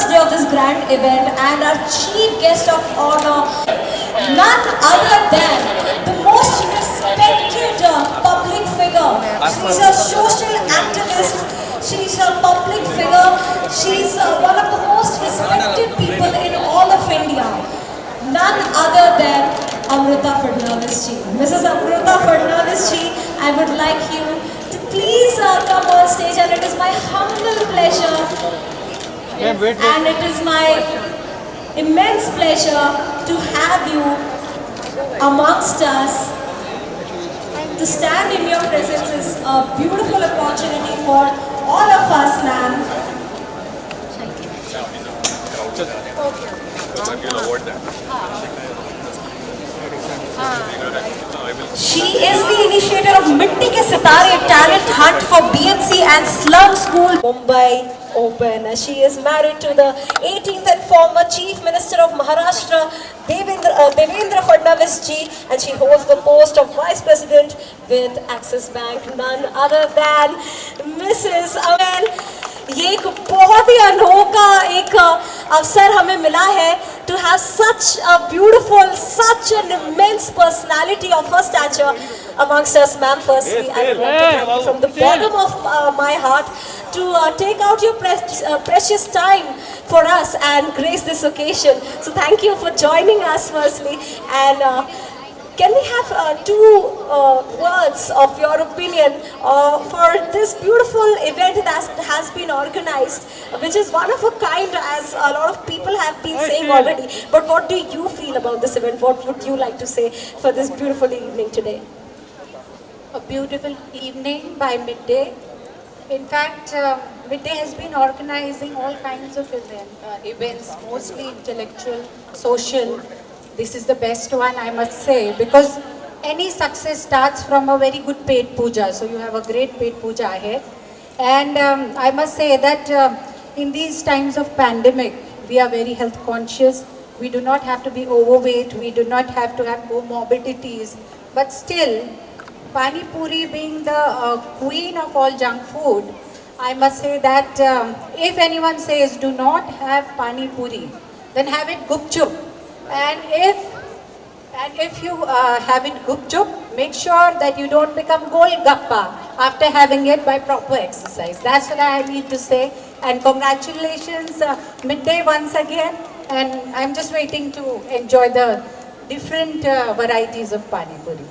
first day of this grand event, and our chief guest of honor, none other than the most respected public figure. She's a social activist, she's a public figure, she's one of the most respected people in all of India. None other than Amrita Fadnavis ji. Mrs. Amrita Fadnavis ji, I would like you to please come on stage, and it is my humble pleasure and it is my immense pleasure to have you amongst us. To stand in your presence is a beautiful opportunity for all of us, ma'am. She is the initiator of Mitti Ke Sitare Talent Hunt for BNC and Slum School Mumbai Open. She is married to the 18th and former Chief Minister of Maharashtra, Devendra Fadnavis ji, and she holds the post of Vice President with Axis Bank. None other than Mrs. Aman. ये एक बहुत ही अनोखा एक अवसर हमें मिला है to have such a beautiful, such an immense personality of her stature amongst us, ma'am. Firstly, I would like to thank you from the bottom of my heart to take out your precious time for us and grace this occasion. So thank you for joining us firstly, and can we have two words of your opinion for this beautiful event that has been organized, which is one of a kind, as a lot of people have been saying already. But what do you feel about this event? What would you like to say for this beautiful evening today? A beautiful evening by Midday. In fact, Midday has been organizing all kinds of events, mostly intellectual, social. This is the best one, I must say, because any success starts from a very good paid puja. So you have a great paid puja ahead. And I must say that in these times of pandemic, we are very health conscious. We do not have to be overweight. We do not have to have comorbidities. But still, Pani Puri being the queen of all junk food, I must say that if anyone says do not have Pani Puri, then have it Gupchup. And if you have it Gupchup, make sure that you don't become Golgappa after having it by proper exercise. That's what I need to say. And congratulations, Midday once again. And I'm just waiting to enjoy the different varieties of Pani Puri.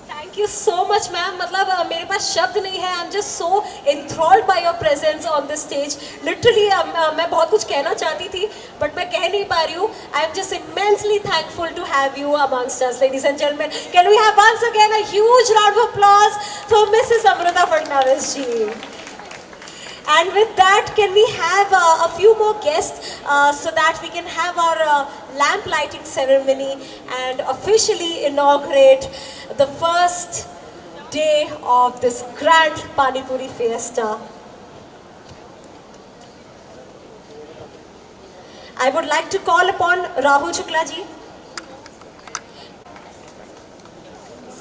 Thank you so much, ma'am. मतलब मेरे पास शब्द नहीं है. I'm just so enthralled by your presence on this stage. Literally, मैं बहुत कुछ कहना चाहती थी, but मैं कह नहीं पा रही हूँ. I'm just immensely thankful to have you amongst us, ladies and gentlemen. Can we have once again a huge round of applause for Mrs. Amrita Fadnavis ji? And with that, can we have a few more guests so that we can have our lamp lighting ceremony and officially inaugurate the first day of this grand Pani Puri fiesta. I would like to call upon Rahul Shukla ji,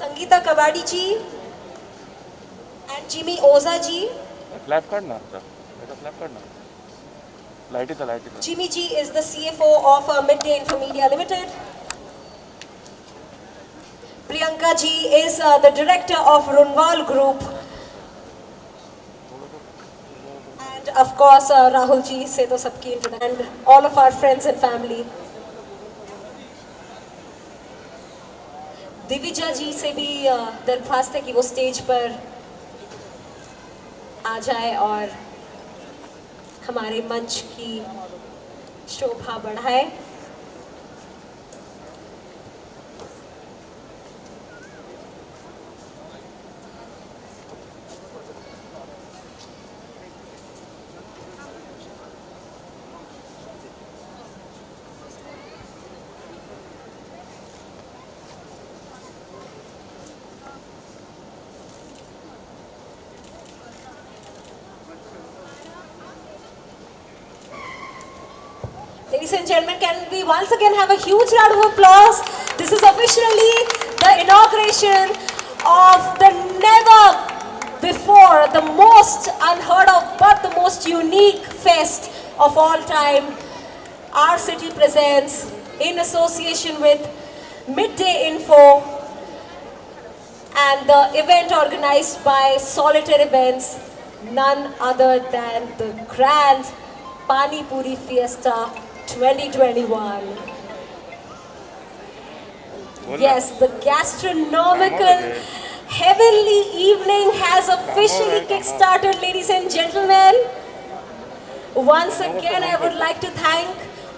Sangeeta Kabadi ji, and Jimmy Oza ji. Flap card na, flap card na. Light it, light it. Jimmy ji is the CFO of Midday Infomedia Limited. Priyanka ji is the director of Runwal Group. And of course, Rahul ji se to sabki introduction. And all of our friends and family. Divija जी से भी दरख्वास्त है कि वो stage पर आ जाए और हमारे मंच की शोभा बढ़ाए. Ladies and gentlemen, can we once again have a huge round of applause? This is officially the inauguration of the never before, the most unheard of but the most unique fest of all time, our city presents, in association with Midday Info and the event organized by Solitaire Events, none other than the Grand Pani Puri Fiesta 2021. Yes, the gastronomical heavenly evening has officially kick-started, ladies and gentlemen. Once again, I would like to thank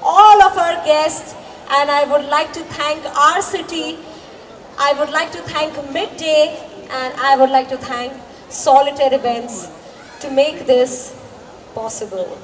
all of our guests, and I would like to thank our city. I would like to thank Midday, and I would like to thank Solitaire Events to make this possible.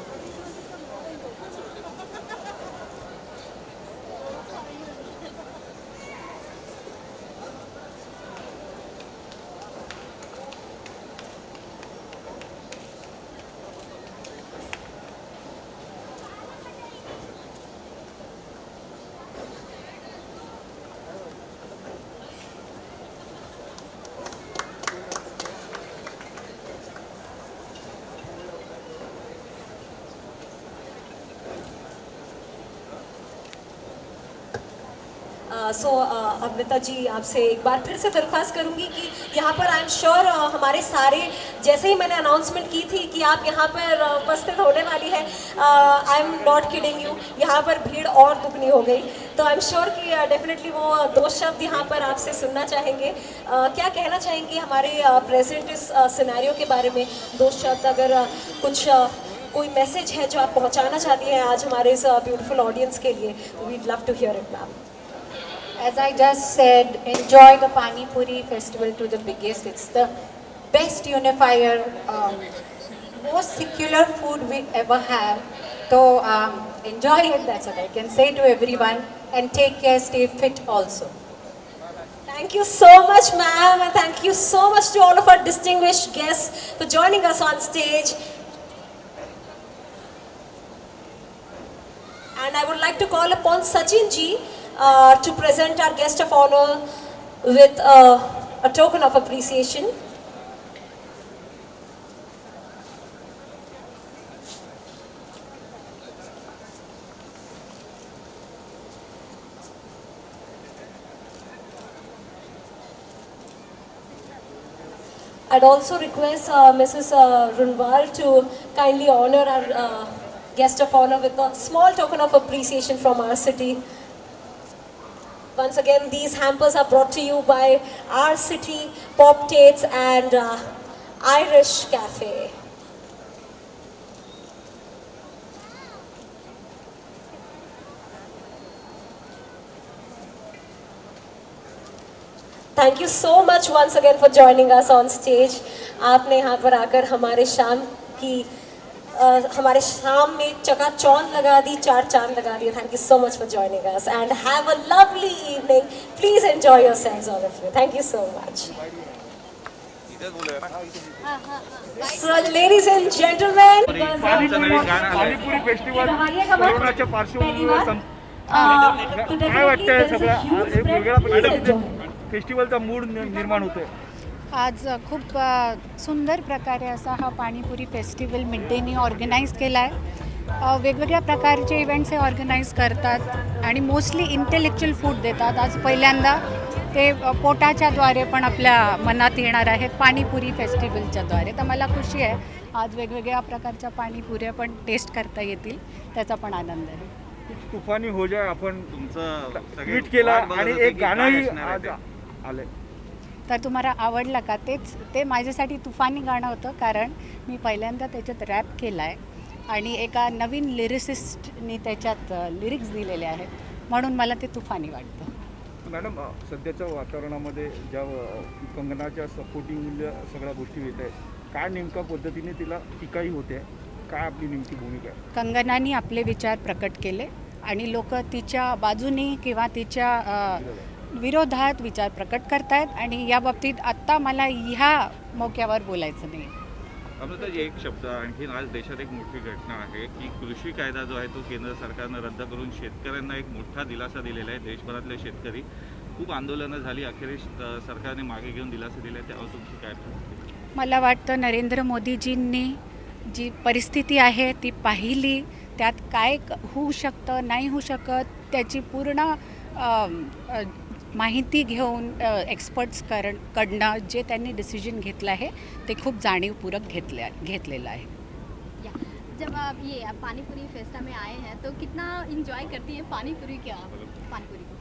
Amrita ji, आपसे एक बार फिर से दरख्वास्त करूंगी कि यहाँ पर I am sure हमारे सारे, जैसे ही मैंने अनाउंसमेंट की थी कि आप यहाँ पर उपस्थित होने वाली है, I am not kidding you, यहाँ पर भीड़ और दुगनी हो गई। तो आई एम श्योर कि डेफिनेटली वो दो शब्द यहाँ पर आपसे सुनना चाहेंगे। क्या कहना चाहेंगे हमारे प्रेजेंट इस सिनेरियो के बारे में? दो शब्द, अगर कुछ कोई मैसेज है जो आप पहुँचाना चाहती हैं आज हमारे इस ब्यूटीफुल ऑडियंस के लिए, we'd love to hear it ma'am. As I just said, enjoy the Pani Puri festival to the biggest. It's the best unifier, most secular food we ever have. So enjoy it, that's what I can say to everyone. And take care, stay fit also. Thank you so much, ma'am, and thank you so much to all of our distinguished guests for joining us on stage. And I would like to call upon Sachin ji to present our guest of honor with a token of appreciation. I'd also request Mrs. Runwal to kindly honor our guest of honor with a small token of appreciation from our city. Once again, these hampers are brought to you by our city, Pop Tates and Irish Cafe. Thank you so much once again for joining us on stage. आपने यहाँ पर आकर हमारे शाम में चकाचौंध लगा दी, चार चांद लगा दिए. Thank you so much for joining us and have a lovely evening. Please enjoy yourselves, all of you. Thank you so much. So, ladies and gentlemen, panipuri festival कोरोनाच्या पार्श्वभूमीवर काय वाटतंय सगळं एक वेगळा फेस्टिवलचा मूड निर्माण होतोय. आज खूप सुंदर प्रकारे असा हा पाणीपुरी फेस्टिवल मिडडेनी ऑर्गनाईज केला आहे. वेगवेगळ्या प्रकारचे इव्हेंट्स हे ऑर्गनाईज करतात आणि मोस्टली इंटेलेक्च्युअल फूड देतात. आज पहिल्यांदा ते पोटाच्याद्वारे पण आपल्या मनात येणार आहेत पाणीपुरी फेस्टिवलच्याद्वारे. तर मला खुशी आहे आज वेगवेगळ्या प्रकारच्या पाणीपुऱ्या पण टेस्ट करता येतील, त्याचा पण आनंद आहे. तुफानी हो जाय आपण तुमचं ट्विट केला आणि एक गाणंही आलंय. तर तुम्हाला आवडलं का? ते माझ्यासाठी तुफानी गाणं होतं, कारण मी पहिल्यांदा त्याच्यात रॅप केला आहे आणि एका नवीन लिरिसिस्टनी त्याच्यात लिरिक्स दिलेले आहेत, म्हणून मला ते तुफानी वाटतं. मॅडम, सध्याच्या वातावरणामध्ये ज्या कंगनाच्या सपोर्टिंग सगळ्या गोष्टी येत आहेत, काय नेमक्या पद्धतीने तिला टीकाही होते, काय आपली नेमकी भूमिका आहे? कंगनानी आपले विचार प्रकट केले आणि लोक तिच्या बाजूने किंवा तिच्या विरोधात विचार प्रकट करतायत आणि या बाबतीत आत्ता मला ह्या मौक्यावर बोलायचं नाही. अमृता, एक शब्द आणखीन, आज देशात एक मोठी घटना आहे की कृषी कायदा जो आहे तो केंद्र सरकारनं रद्द करून शेतकऱ्यांना एक मोठा दिलासा दिलेला आहे. देशभरातले शेतकरी खूप आंदोलनं झाली, अखेरीस सरकारने मागे घेऊन दिलासा दिला आहे. त्यावर तुमची काय प्रतिक्रिया? मला वाटतं नरेंद्र मोदीजींनी जी परिस्थिती आहे ती पाहिली, त्यात काय होऊ शकतं नाही होऊ शकत त्याची पूर्ण माहिती घेऊन एक्सपर्ट्स कडनं जे त्यांनी डिसिजन घेतलं आहे ते खूप जाणीवपूर्वक घेतलेलं आहे. या, जब आप ये पानीपुरी फेस्टा में आए हैं तो कितना इंजॉय करती हैं पानीपुरी क्या पानीपुरी को?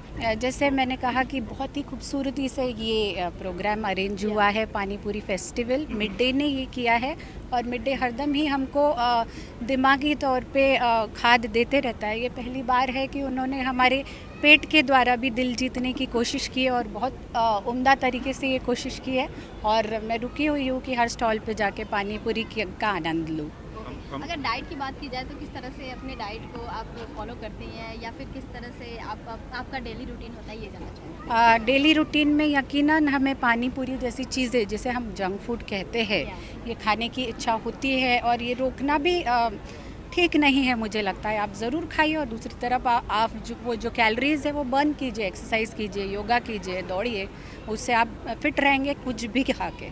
जैसे मैंने कहा कि बहुत ही खूबसूरती से ये प्रोग्राम अरेंज हुआ है. पानीपुरी फेस्टिवल मिड डे ने ये किया है और मिड डे हरदम ही हमको दिमागी तौर पे खाद देते रहता है. ये पहली बार है कि उन्होंने हमारे पेट के द्वारा भी दिल जीतने की कोशिश की है और बहुत उम्दा तरीके से ये कोशिश की है. और मैं रुकी हुई हूँ कि हर स्टॉल पे जाके पानीपुरी का आनंद लूँ. अगर डाइट की बात की जाए तो किस तरह से अपने डाइट को आप फॉलो करती हैं या फिर किस तरह से आपका डेली रूटीन होता है, ये जानना चाहूँगी. डेली रूटीन में यकीनन हमें पानी पूरी जैसी चीज़ें जिसे हम जंक फूड कहते हैं ये खाने की इच्छा होती है और ये रोकना भी ठीक नहीं है. मुझे लगता है आप ज़रूर खाइए और दूसरी तरफ आप जो कैलोरीज है वो बर्न कीजिए, एक्सरसाइज कीजिए, योगा कीजिए, दौड़िए, उससे आप फिट रहेंगे कुछ भी खा के.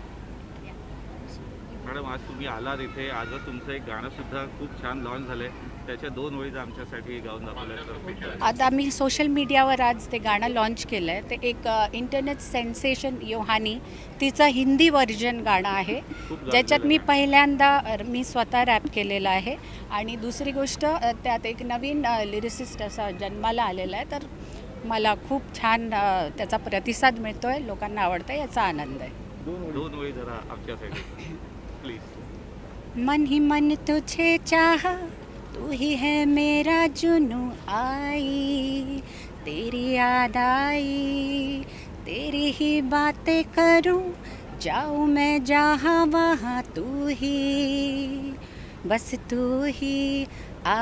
मॅडम आज तुम्ही आलात इथे, आजच तुमचं एक गाणं सुद्धा खूप छान लॉन्च झालंय, त्याच्या 2 ओळी आमच्यासाठी गाऊन दाखवल्या. आता मी सोशल मीडियावर आज ते गाणं लॉन्च केलं आहे. ते एक इंटरनेट सेन्सेशन योहानी तिचं हिंदी व्हर्जन गाणं आहे ज्याच्यात मी पहिल्यांदा मी स्वतः रॅप केलेलं आहे. आणि दुसरी गोष्ट त्यात एक नवीन लिरिसिस्ट असा जन्माला आलेला आहे. तर मला खूप छान त्याचा प्रतिसाद मिळतो आहे, लोकांना आवडतं, याचा आनंद आहे. 2 ओळी जरा आमच्यासाठी प्लीज. मन ही मन तुझे चाहा, तू ही है मेरा जुनू, आई तेरी याद आई, तेरी ही बातें करूं, जाऊं मैं जहाँ वहाँ तू ही, बस तू ही आ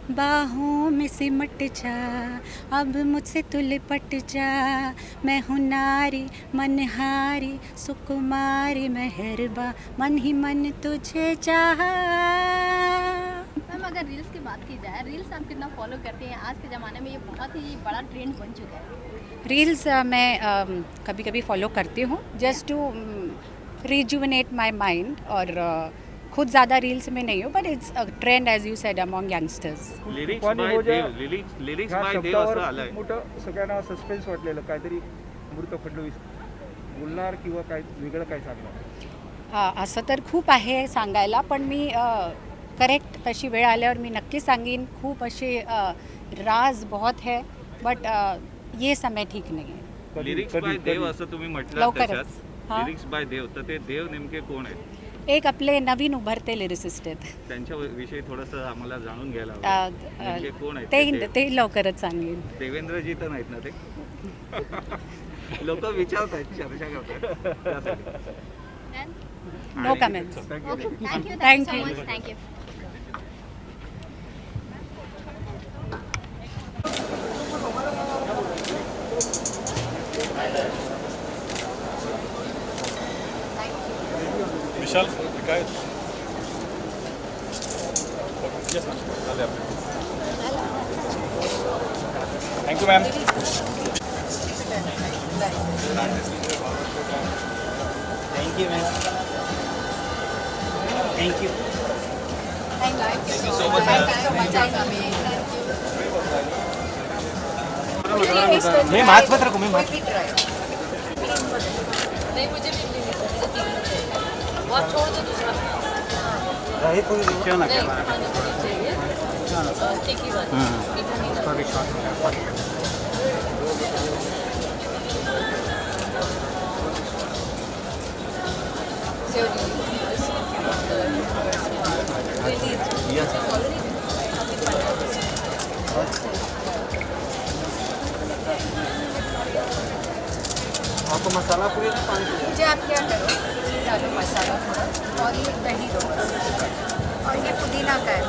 बाहों में सिमट जा, अब मुझसे तू लिपट जा, मैं हूँ नारी मनहारी सुकुमारी मेहरबा, मन ही मन तुझे चाहा. मैम अगर रील्स की बात की जाए, रील्स आप कितना फॉलो करती हैं? आज के ज़माने में ये बहुत ही बड़ा ट्रेंड बन चुका है. रील्स मैं कभी कभी फॉलो करती हूँ just to rejuvenate my mind. और खुद ज़्यादा रील्स में नहीं हूँ, but it's a trend as you said among youngsters. Lyrics पाणी बाय हो जा. देव, लिरिक्स ह्या बाय देव शब्दावर असं आलंय. खूप मोठं सगळ्यांना सस्पेन्स वाटलेलं, काहीतरी अमृता फडणवीस बोलणार किंवा काय वेगळं काय सांगणार. असं तर खूप आहे सांगायला, पण मी करेक्ट तशी वेळ आल्यावर मी नक्की सांगेन. खूप असे राज बहुत है, बट ये समय ठीक नाही आहे. लिरिक्स बाय देव असं तुम्ही म्हटलं लवकरच. त्याच्यात. हां. लिरिक्स बाय देव, तर ते देव नेमके कोण आहेत? एक आपले नवीन उभरते लिरिसिस्ट आहेत. त्यांच्या विषयी थोडंसं आम्हाला जाणून घ्यायला हवं. नेमके कोण आहेत ते ते लवकरच सांगेन. देवेंद्रजी तर नाहीत ना ते? लोक विचारतात, चर्चा करतात त्यासाठी. No comments. Okay, thank you Thank so you. Much, thank you. Vishal काय येस मॅम चालेल आपले. Thank you ma'am. Thank you, man. Thank you. मैं मास्क मत रखो, मैं मास्क. रहे कोई नीचे ना कैमरा. Sorry shot. आपको मसाला पूरी पानी मुझे आप क्या करो, डालो मसाला थोड़ा और ये दही दो और ये पुदीना का है.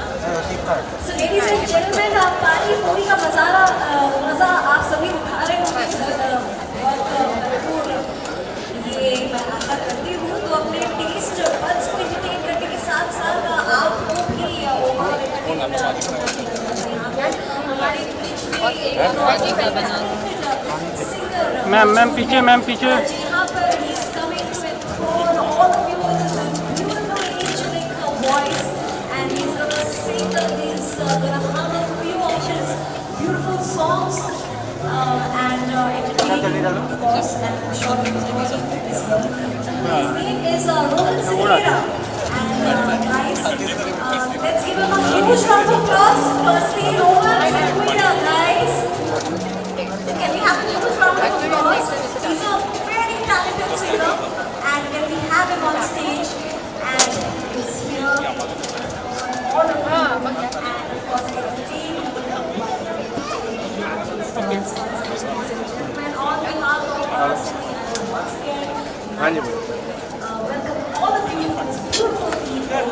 तीखा है. So ladies and gentlemen, पानी पूरी का मज़ा आप सभी उठा रहे होंगे. और ये मैं आशा करती हूँ तो अपने टेस्ट बड्स को इंटरटेन करने के साथ साथ आपको भी ओवरऑल मैम पीछे यहाँ पर he is coming with for all of you with his beautiful angelic voice and he's gonna sing these and entertaining, of course, and I'm sure you will be watching this year. His name is Rohan Sikera. And guys, let's give him a huge round of applause. Firstly, Rohan Sikera, guys. Can we have a huge round of applause? He's a very talented singer, and can we have him on stage? And he's here. All of you, and of course, the team. Gentlemen, on behalf of us, once again, welcome all of you, this beautiful evening.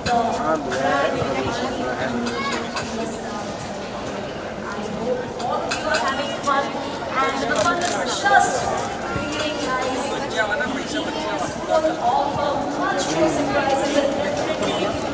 The brand I hope all of you are having fun, and the fun is just beginning, guys. The evening is full of much more surprises and